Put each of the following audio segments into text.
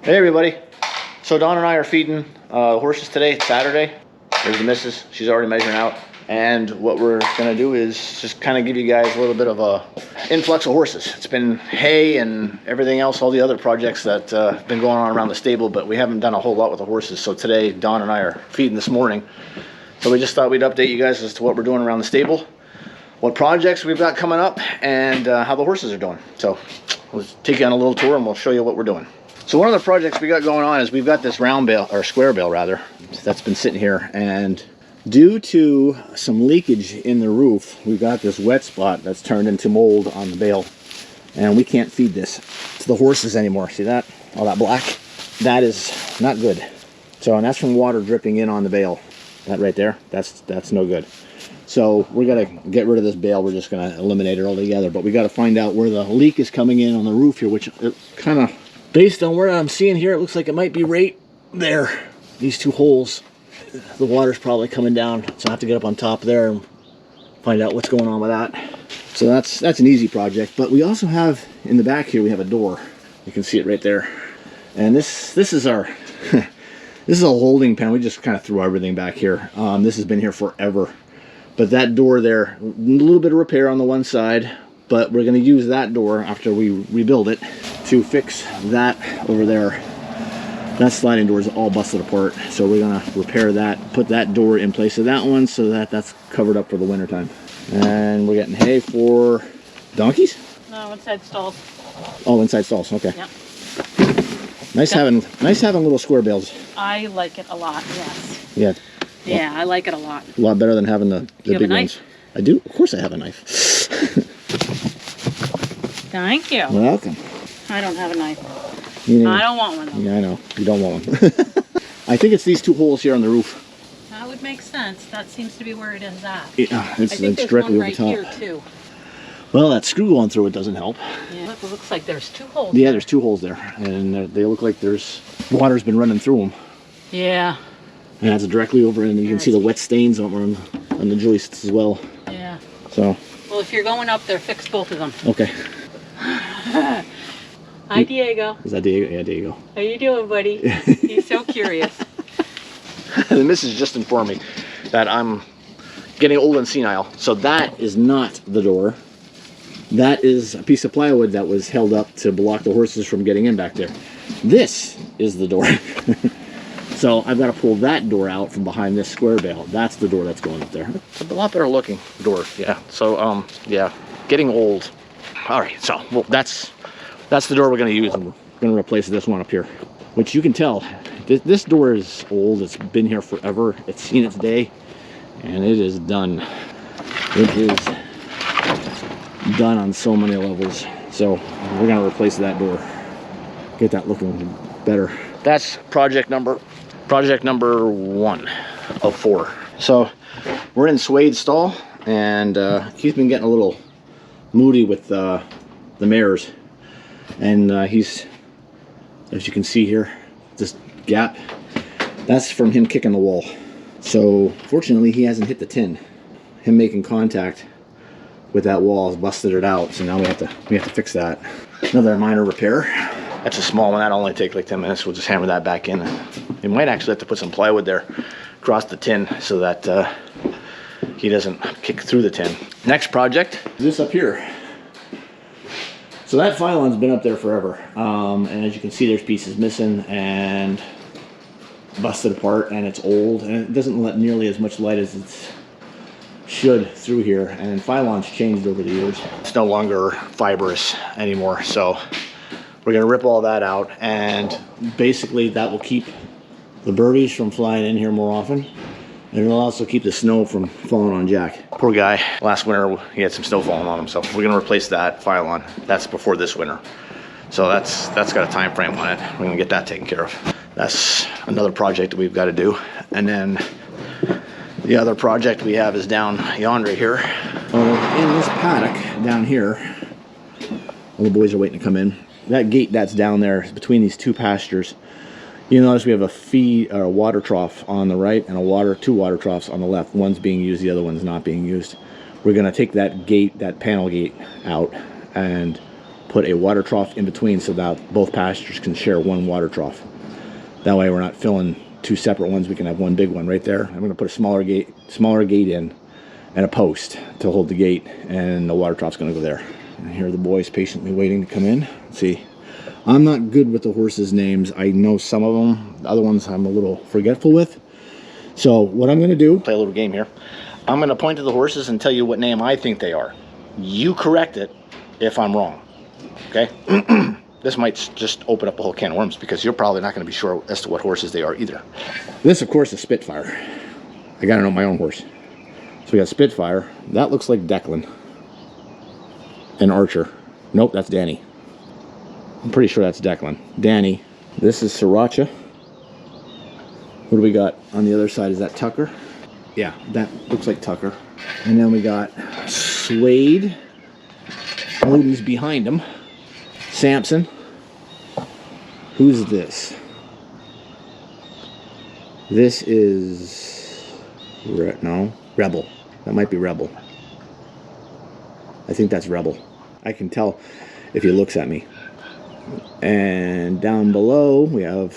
Hey everybody. So Dawn and I are feeding horses today. It's Saturday. There's the missus. She's already measuring out. And what we're gonna do is just kind of give you guys a little bit of a influx of horses. It's been hay and everything else, all the other projects that have been going on around the stable, but we haven't done a whole lot with the horses. So today Dawn and I are feeding this morning. So we just thought we'd update you guys as to what we're doing around the stable, what projects we've got coming up, and how the horses are doing. So we'll take you on a little tour and we'll show you what we're doing. So one of the projects we got going on is we've got this round bale, or square bale rather, that's been sitting here, and due to some leakage in the roof, we've got this wet spot that's turned into mold on the bale, and we can't feed this to the horses anymore. See that? All that black? That is not good. So, and that's from water dripping in on the bale. That right there, that's no good. So we're gonna get rid of this bale. We're just gonna eliminate it altogether, but we got to find out where the leak is coming in on the roof here, which it kind of, based on where I'm seeing here, it looks like it might be right there. These two holes, the water's probably coming down, so I have to get up on top there and find out what's going on with that. So that's an easy project. But we also have, in the back here, we have a door. You can see it right there. And this is our, this is a holding pen. We just kind of threw everything back here. This has been here forever. But that door there, a little bit of repair on the one side, but we're going to use that door after we rebuild it to fix that over there. That sliding door is all busted apart, so we're going to repair that, put that door in place of that one so that that's covered up for the winter time. And we're getting hay for donkeys? No, inside stalls. Oh, inside stalls, okay. Yep. Nice having little square bales. I like it a lot, yes. Yeah. Yeah, I like it a lot. A lot better than having the big ones. I do? Of course I have a knife. Thank you. Welcome. I don't have a knife. I don't want one though. Yeah, I know. You don't want one. I think it's these two holes here on the roof. That would make sense. That seems to be where it is at. Yeah, it's there's directly one over top. right here too. Well, that screw going through it doesn't help. Yeah, it looks like there's two holes. Yeah, there's two holes there, and they look like there's water's been running through them. Yeah. And that's directly over, and you can see the wet stains on the joists as well. Yeah. So. Well, if you're going up there, fix both of them. Okay. Hi, Diego. Is that Diego? Yeah, Diego. How you doing, buddy? He's so curious. The missus just informed me that I'm getting old and senile. So that is not the door. That is a piece of plywood that was held up to block the horses from getting in back there. This is the door. So I've got to pull that door out from behind this square bale. That's the door that's going up there. It's a lot better looking door, yeah. So yeah, getting old. All right, so well, that's the door we're going to use, and we're going to replace this one up here. Which you can tell, this door is old. It's been here forever. It's seen its day, and it is done. It is done on so many levels. So we're going to replace that door, get that looking better. That's project number 1 of 4. So we're in Suede's stall, and he's been getting a little moody with the mares, and he's, as you can see here, this gap, that's from him kicking the wall. So fortunately he hasn't hit the tin. Him making contact with that wall has busted it out, so now we have to fix that. Another minor repair. That's a small one. That'll only take like 10 minutes. We'll just hammer that back in. We might actually have to put some plywood there across the tin so that he doesn't kick through the tin. Next project is this up here. So that pylon's been up there forever. And as you can see, there's pieces missing and busted apart, and it's old, and it doesn't let nearly as much light as it should through here. And pylon's changed over the years. It's no longer fibrous anymore, so we're going to rip all that out, and basically that will keep the birdies from flying in here more often, and it'll also keep the snow from falling on Jack. Poor guy, last winter he had some snow falling on him, so we're going to replace that pylon. That's before this winter, so that's got a time frame on it. We're going to get that taken care of. That's another project that we've got to do. And then the other project we have is down yonder here. In this paddock down here, all the boys are waiting to come in. That gate that's down there is between these two pastures. You notice we have a feed or a water trough on the right and two water troughs on the left. One's being used, the other one's not being used. We're going to take that gate, that panel gate, out and put a water trough in between so that both pastures can share one water trough. That way we're not filling two separate ones. We can have one big one right there. I'm going to put a smaller gate in and a post to hold the gate, and the water trough's going to go there. And here are the boys patiently waiting to come in. Let's see. I'm not good with the horses' names. I know some of them. The other ones I'm a little forgetful with. So what I'm going to do, play a little game here. I'm going to point to the horses and tell you what name I think they are. You correct it if I'm wrong. Okay? This might just open up a whole can of worms because you're probably not going to be sure as to what horses they are either. This, of course, is Spitfire. I got to know my own horse. So we got Spitfire. That looks like Declan. And Archer. Nope, that's Danny. I'm pretty sure that's Declan. Danny. This is Sriracha. What do we got on the other side? Is that Tucker? Yeah, that looks like Tucker. And then we got Suede. Odin's behind him. Samson. Who's this? This is... no, Rebel. That might be Rebel. I think that's Rebel. I can tell if he looks at me. And down below we have...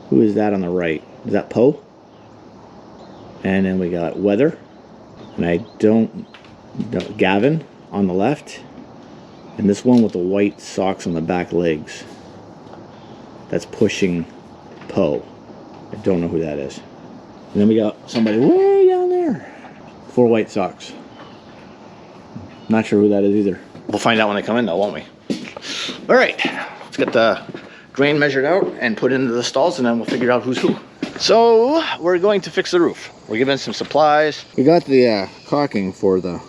Who is that on the right? Is that Poe? And then we got Weather. And I don't... Gavin on the left. And this one with the white socks on the back legs. That's pushing Poe. I don't know who that is. And then we got somebody way down there. 4 white socks. Not sure who that is either. We'll find out when they come in though, won't we? Alright, let's get the drain measured out and put into the stalls, and then we'll figure out who's who. So, we're going to fix the roof. We're giving some supplies. We got the caulking for the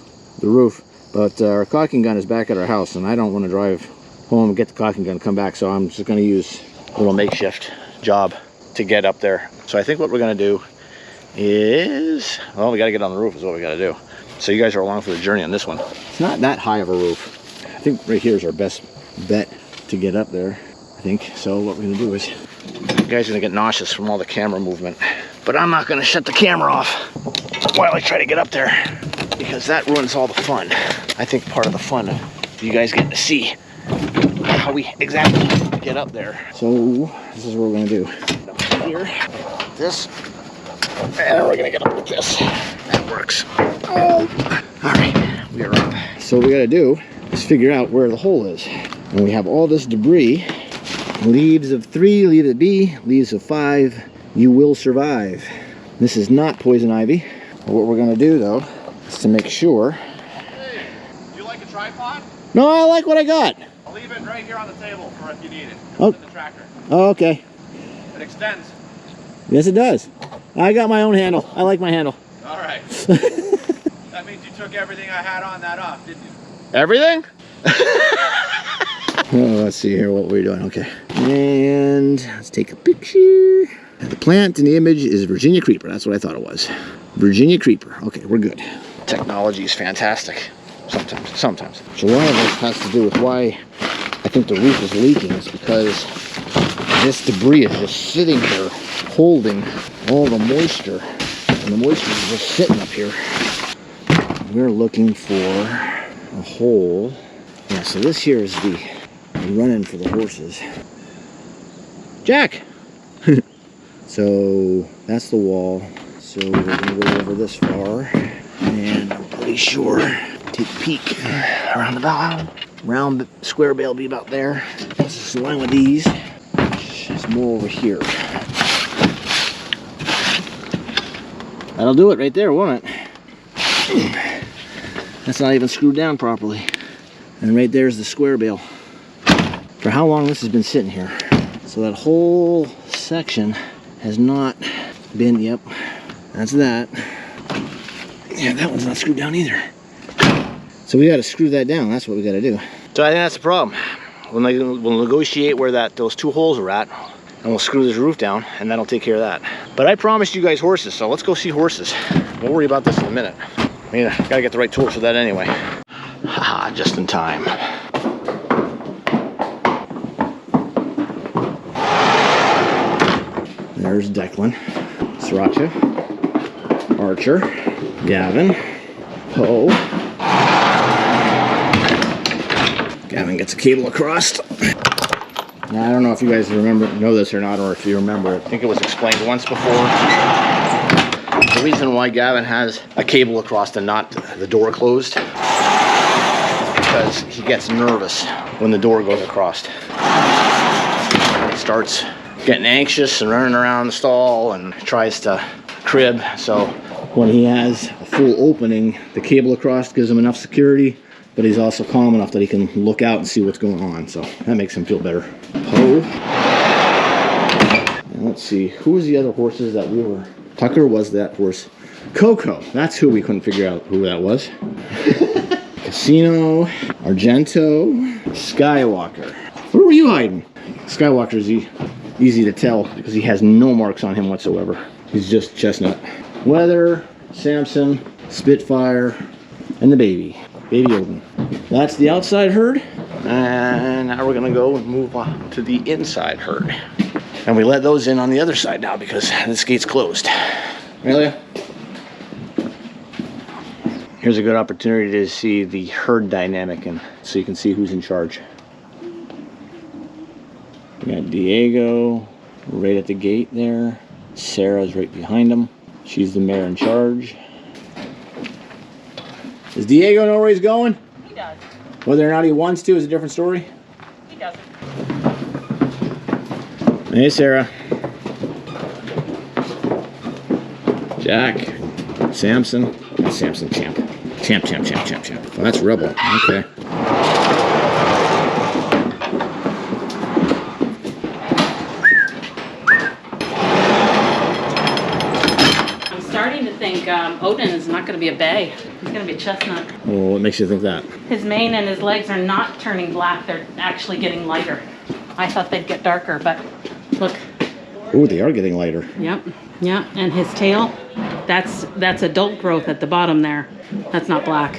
roof. But our caulking gun is back at our house, and I don't want to drive home and get the caulking gun and come back, so I'm just going to use a little makeshift job to get up there. So I think what we're going to do is, well, we got to get on the roof is what we got to do. So you guys are along for the journey on this one. It's not that high of a roof. I think right here is our best bet to get up there, I think. So what we're going to do is, you guys are going to get nauseous from all the camera movement, but I'm not going to shut the camera off while I try to get up there, because that ruins all the fun. I think part of the fun of you guys getting to see how we exactly get up there. So this is what we're gonna do. Here, this, and we're gonna get up with this. That works. Oh. All right, we are up. So what we gotta do is figure out where the hole is. And we have all this debris. Leaves of 3, leave it be. Leaves of 5, you will survive. This is not poison ivy. What we're gonna do though, to make sure. Hey, do you like a tripod? No, I like what I got. I'll leave it right here on the table for if you need it. Oh. In the tractor. Oh, okay. It extends. Yes, it does. I got my own handle. I like my handle. All right. That means you took everything I had on that off, didn't you? Everything? Oh, let's see here what we're doing. Okay. And let's take a picture. The plant in the image is Virginia Creeper. That's what I thought it was. Virginia Creeper. Okay, we're good. Technology is fantastic. Sometimes. So one of this has to do with why I think the roof is leaking. Is because this debris is just sitting here holding all the moisture. And the moisture is just sitting up here. We're looking for a hole. Yeah, so this here is the run-in for the horses. Jack! So that's the wall. So we're gonna go over this far, and I'm pretty sure take a peek around the bell. Round square bale will be about there. This is the line with these. There's more over here. That'll do it right there, won't it? That's not even screwed down properly. And right there's the square bale. For how long this has been sitting here. So that whole section has not been, yep, that's that. Yeah, that one's not screwed down either. So we got to screw that down. That's what we got to do. So I think that's the problem. We'll negotiate where those 2 holes are at, and we'll screw this roof down, and that'll take care of that. But I promised you guys horses, so let's go see horses. We'll worry about this in a minute. I mean, I gotta get the right tools for that anyway. Haha, just in time. There's Declan, Sriracha, Archer, Gavin, Poe. Gavin and gets a cable across. Now, I don't know if you guys know this or not, or if you remember. I think it was explained once before. The reason why Gavin has a cable across and not the door closed is because he gets nervous when the door goes across. He starts getting anxious and running around the stall and tries to crib. So when he has a full opening, the cable across gives him enough security, but he's also calm enough that he can look out and see what's going on. So that makes him feel better. Poe. And let's see, who was the other horses that we were... Tucker was that horse. Coco, that's who we couldn't figure out who that was. Casino, Argento, Skywalker. Where were you hiding? Skywalker's easy to tell because he has no marks on him whatsoever. He's just chestnut. Weather, Samson, Spitfire, and the baby Odin. That's the outside herd. And now we're gonna go and move on to the inside herd. And we let those in on the other side now because this gate's closed. Amelia? Here's a good opportunity to see the herd dynamic and so you can see who's in charge. We got Diego right at the gate there. Sarah's right behind him. She's the mare in charge. Does Diego know where he's going? He does. Whether or not he wants to is a different story. He doesn't. Hey, Sarah. Jack. Samson. Samson Champ. Champ. Well, that's Rebel. Okay. I'm starting to think Odin is not going to be a bay. He's going to be a chestnut. Well, what makes you think that? His mane and his legs are not turning black. They're actually getting lighter. I thought they'd get darker, but look. Oh, they are getting lighter. Yep. And his tail, that's adult growth at the bottom there. That's not black.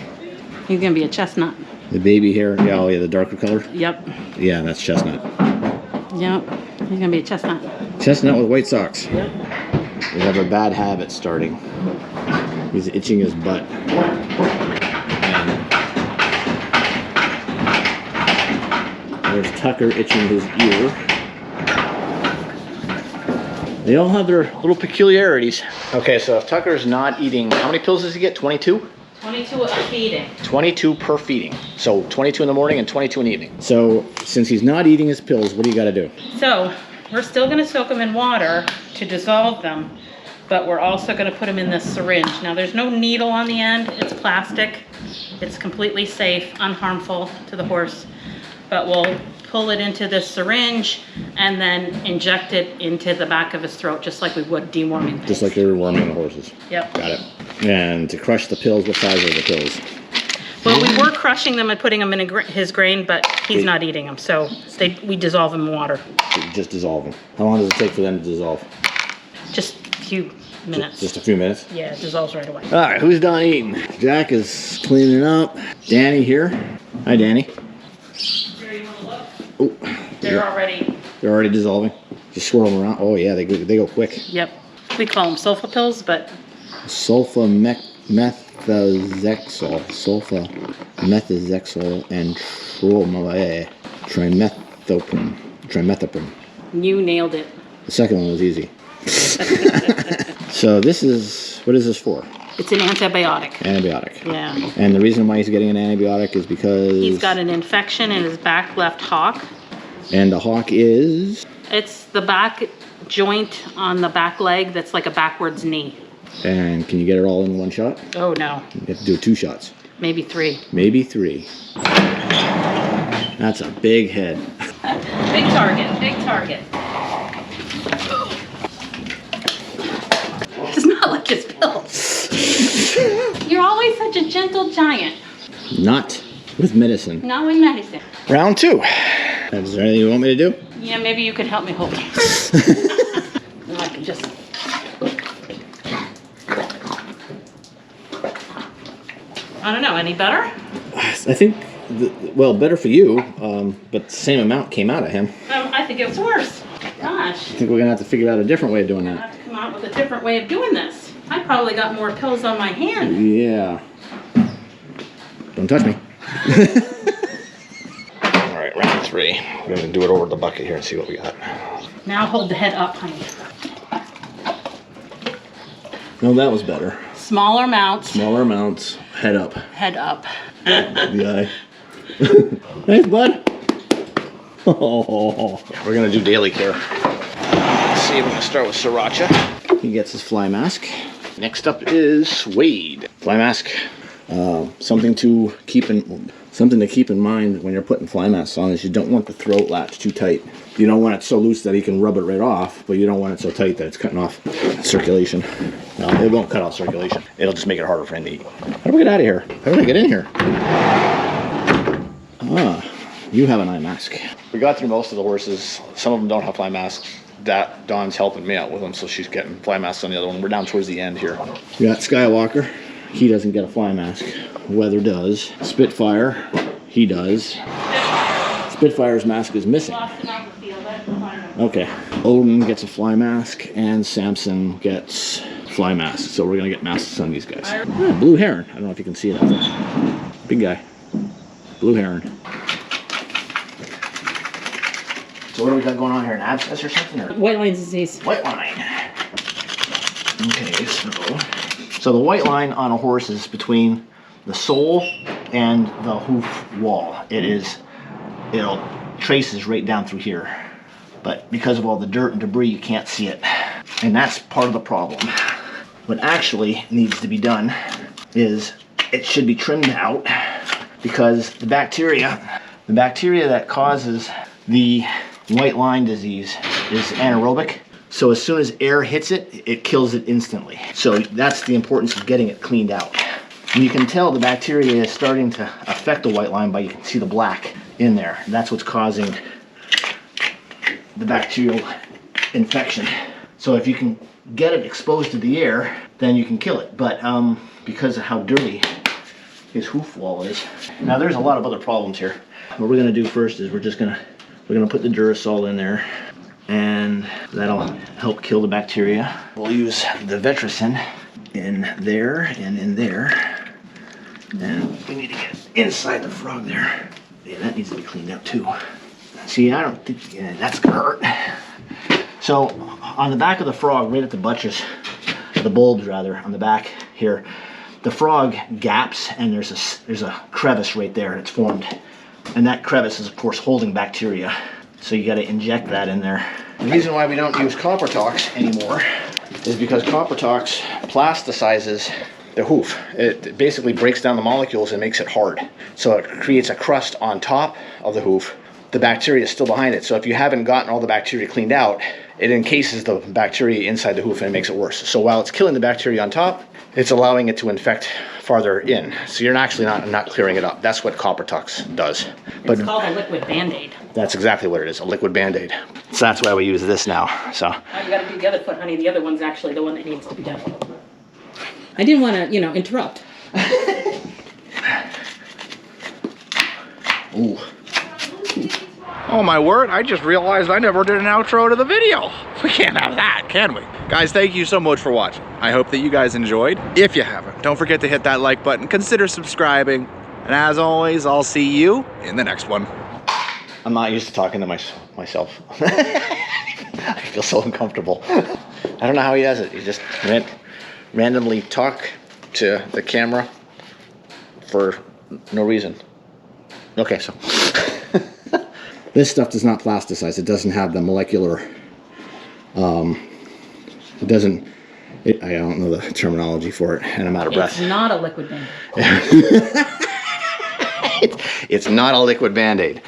He's going to be a chestnut. The baby hair, yeah, the darker color? Yep. Yeah, that's chestnut. Yep. He's going to be a chestnut. Chestnut with white socks. Yep. We have a bad habit starting. He's itching his butt. And there's Tucker itching his ear. They all have their little peculiarities. Okay, so if Tucker's not eating, how many pills does he get? 22? 22 a feeding. 22 per feeding. So 22 in the morning and 22 in the evening. So since he's not eating his pills, what do you got to do? So we're still going to soak them in water to dissolve them, but we're also going to put them in this syringe. Now there's no needle on the end. It's plastic. It's completely safe, unharmful to the horse. But we'll pull it into this syringe and then inject it into the back of his throat, just like we would deworming pigs. Just like they were worming the horses. Yep. Got it. And to crush the pills, what size are the pills? Well, we were crushing them and putting them in his grain, but he's not eating them, so we dissolve them in water. Just dissolve them. How long does it take for them to dissolve? Just a few minutes. Just a few minutes? Yeah, it dissolves right away. All right, who's done eating? Jack is cleaning up. Danny here. Hi, Danny. Here, you want to look? Oh, They're already... They're already dissolving? Just swirl them around? Oh, yeah, they go quick. Yep. We call them sulfa pills, but... Sulfamethoxazole, and trimethoprim. You nailed it. The second one was easy. So this is, what is this for? It's an antibiotic. Antibiotic. Yeah. And the reason why he's getting an antibiotic is because... He's got an infection in his back left hock. And the hock is? It's the back joint on the back leg that's like a backwards knee. And can you get it all in one shot? Oh, no. You have to do 2 shots. Maybe 3. Maybe 3. That's a big head. Big target, big target. It's not like his pills. You're always such a gentle giant. Not with medicine. Not with medicine. Round 2. Is there anything you want me to do? Yeah, maybe you could help me hold him. I can just... I don't know, any better? I think, well, better for you, but the same amount came out of him. I think it's worse. Gosh. I think we're going to have to figure out a different way of doing I that. have to come out with a different way of doing this. I probably got more pills on my hand. Yeah. Don't touch me. 3. We're gonna do it over the bucket here and see what we got. Now hold the head up, honey. No, that was better. Smaller amounts. Smaller amounts, head up. Head up. The eye. Thanks, bud. Oh, we're gonna do daily care. Let's see, we're gonna start with Sriracha. He gets his fly mask. Next up is Wade. Fly mask. Something to keep in mind when you're putting fly masks on is you don't want the throat latch too tight. You don't want it so loose that he can rub it right off, but you don't want it so tight that it's cutting off circulation. No, it won't cut off circulation. It'll just make it harder for him to eat. How do we get out of here? How do I get in here? Ah, you have an eye mask. We got through most of the horses. Some of them don't have fly masks. Dawn's helping me out with them, so she's getting fly masks on the other one. We're down towards the end here. We got Skywalker. He doesn't get a fly mask. Weather does. Spitfire, he does. Spitfire's mask is missing. Okay. Odin gets a fly mask, and Samson gets fly mask. So we're gonna get masks on these guys. Ah, blue heron. I don't know if you can see it out there. Big guy. Blue heron. So what do we got going on here? An abscess or something? Or? White line disease. White line. Okay, so the white line on a horse is between the sole and the hoof wall. It'll traces right down through here. But because of all the dirt and debris, you can't see it. And that's part of the problem. What actually needs to be done is it should be trimmed out, because the bacteria that causes the white line disease is anaerobic. So as soon as air hits it, it kills it instantly. So that's the importance of getting it cleaned out. And you can tell the bacteria is starting to affect the white line by, you can see the black in there. That's what's causing the bacterial infection. So if you can get it exposed to the air, then you can kill it. But because of how dirty his hoof wall is. Now there's a lot of other problems here. What we're gonna do first is we're gonna put the Durasol in there, and that'll help kill the bacteria. We'll use the Vetricin in there and in there. And we need to get inside the frog there. Yeah, that needs to be cleaned out too. See, I don't think that's gonna hurt. So on the back of the frog, right at the buttress, the bulbs rather, on the back here, the frog gaps, and there's a crevice right there that's formed. And that crevice is of course holding bacteria. So you gotta inject that in there. The reason why we don't use Copper Tox anymore is because Copper Tox plasticizes the hoof. It basically breaks down the molecules and makes it hard. So it creates a crust on top of the hoof. The bacteria is still behind it. So if you haven't gotten all the bacteria cleaned out, it encases the bacteria inside the hoof and it makes it worse. So while it's killing the bacteria on top, it's allowing it to infect farther in. So you're actually not clearing it up. That's what Copper Tox does. It's called a liquid Band-Aid. That's exactly what it is, a liquid Band-Aid. So that's why we use this now. So Oh, you gotta do the other foot, honey. The other one's actually the one that needs to be done. I didn't want to, interrupt. Ooh. Oh my word, I just realized I never did an outro to the video. We can't have that, can we? Guys, thank you so much for watching. I hope that you guys enjoyed. If you haven't, don't forget to hit that like button, consider subscribing, and as always, I'll see you in the next one. I'm not used to talking to myself. I feel so uncomfortable. I don't know how he does it. He just randomly talk to the camera for no reason. Okay, so this stuff does not plasticize. It doesn't have the molecular. I don't know the terminology for it, and I'm out of breath. It's not a liquid Band-Aid. It's not a liquid Band-Aid.